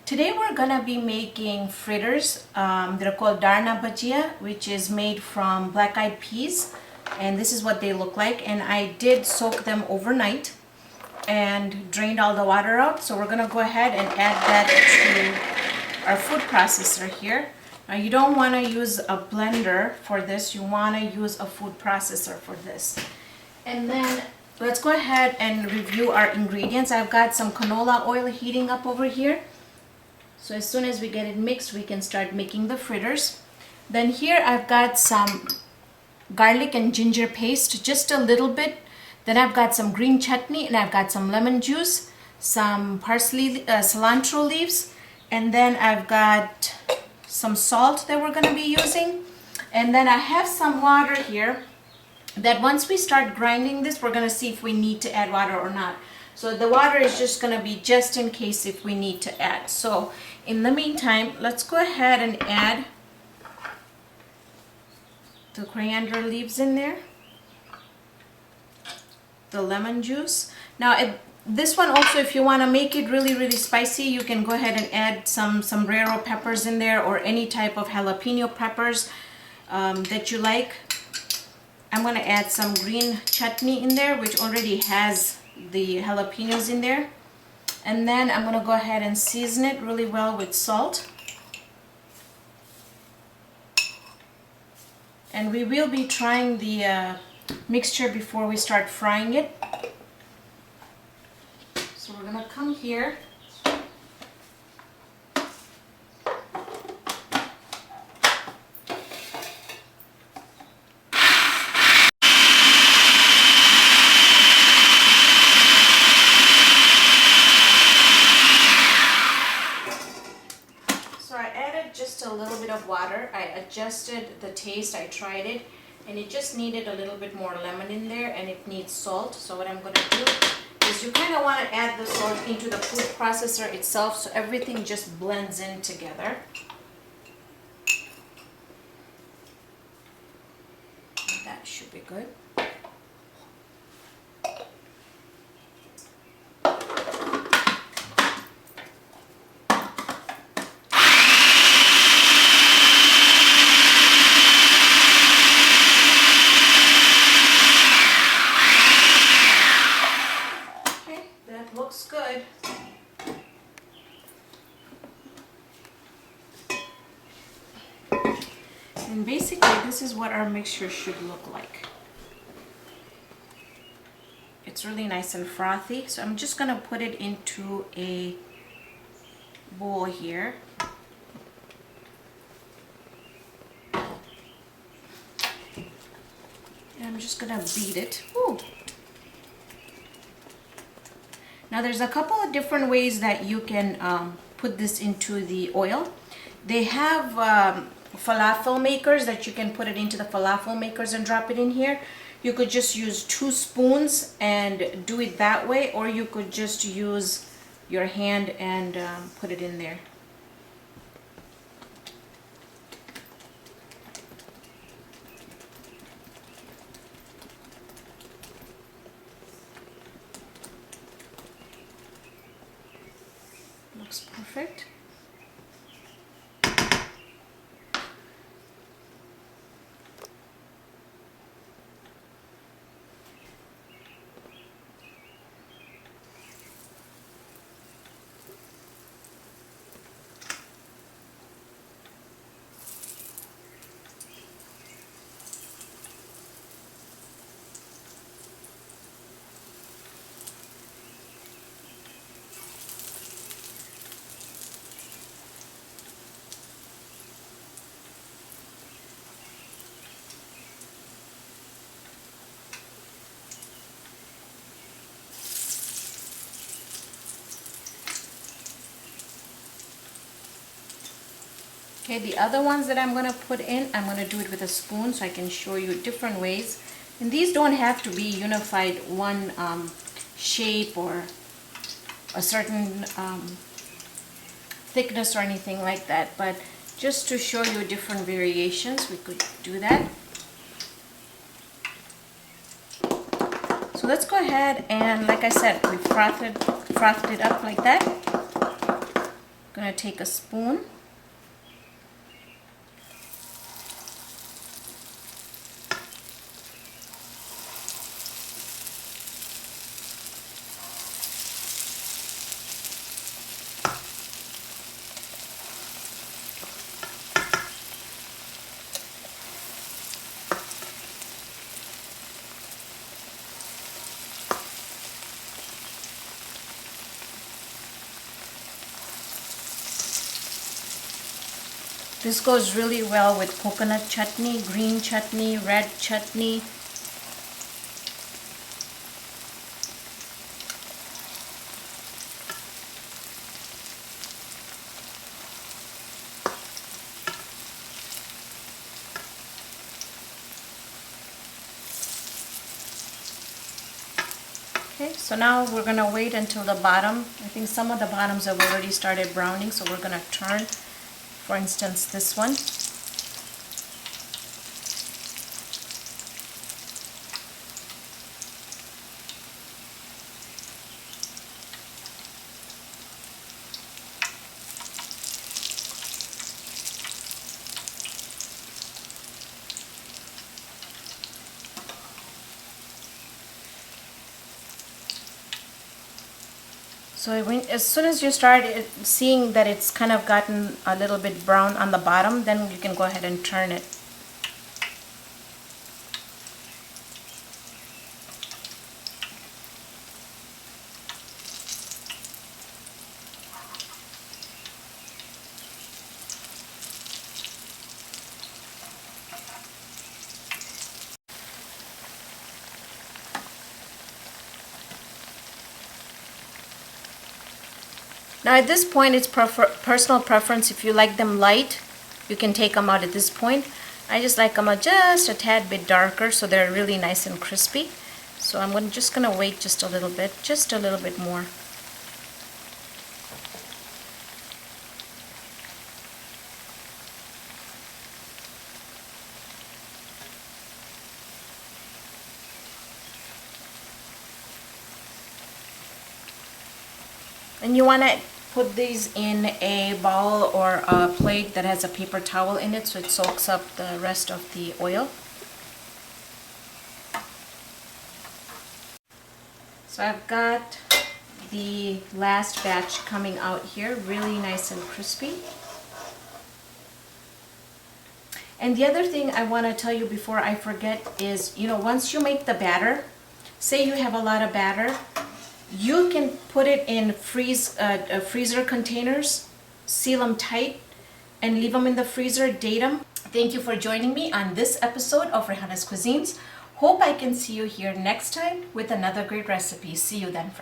Today we're gonna be making fritters. They're called Daar Bhajiya, which is made from black-eyed peas, and this is what they look like. And I did soak them overnight and drained all the water out. So we're gonna go ahead and add that to our food processor here. Now you don't want to use a blender for this. You want to use a food processor for this. And then let's go ahead and review our ingredients. I've got some canola oil heating up over here. So as soon as we get it mixed, we can start making the fritters. Then here I've got some garlic and ginger paste, just a little bit. Then I've got some green chutney, and I've got some lemon juice, some parsley, cilantro leaves, and then I've got some salt that we're going to be using. And then I have some water here that once we start grinding this, we're going to see if we need to add water or not. So the water is just going to be just in case if we need to add. So in the meantime, let's go ahead and add the coriander leaves in there, the lemon juice. Now this one also, if you want to make it really spicy, you can go ahead and add some sombrero peppers in there, or any type of jalapeno peppers that you like. I'm going to add some green chutney in there, which already has the jalapenos in there. And then I'm going to go ahead and season it really well with salt. And we will be trying the mixture before we start frying it. So we're going to come here. Just a little bit of water. I adjusted the taste. I tried it, and it just needed a little bit more lemon in there, and it needs salt. So what I'm going to do is you kind of want to add the salt into the food processor itself, so everything just blends in together. That should be good. Looks good. And basically this is what our mixture should look like. It's really nice and frothy. So I'm just going to put it into a bowl here. And I'm just going to beat it. Ooh. Now there's a couple of different ways that you can put this into the oil. They have falafel makers that you can put it into the falafel makers and drop it in here. You could just use 2 spoons and do it that way, or you could just use your hand and put it in there. Looks perfect. Okay, the other ones that I'm going to put in, I'm going to do it with a spoon so I can show you different ways. And these don't have to be unified one shape or a certain thickness or anything like that, but just to show you different variations, we could do that. So let's go ahead and, like I said, we frothed it up like that. I'm going to take a spoon. This goes really well with coconut chutney, green chutney, red chutney. Okay, so now we're going to wait until the bottom. I think some of the bottoms have already started browning, so we're going to turn. For instance, this one. So as soon as you start seeing that it's kind of gotten a little bit brown on the bottom, then you can go ahead and turn it. Now at this point, it's personal preference. If you like them light, you can take them out at this point. I just like them just a tad bit darker, so they're really nice and crispy. So I'm just going to wait just a little bit more. And you want to put these in a bowl or a plate that has a paper towel in it so it soaks up the rest of the oil. So I've got the last batch coming out here, really nice and crispy. And the other thing I want to tell you before I forget is, once you make the batter, say you have a lot of batter, you can put it in freezer containers, seal them tight, and leave them in the freezer, date them. Thank you for joining me on this episode of Raihana's Cuisines. Hope I can see you here next time with another great recipe. See you then.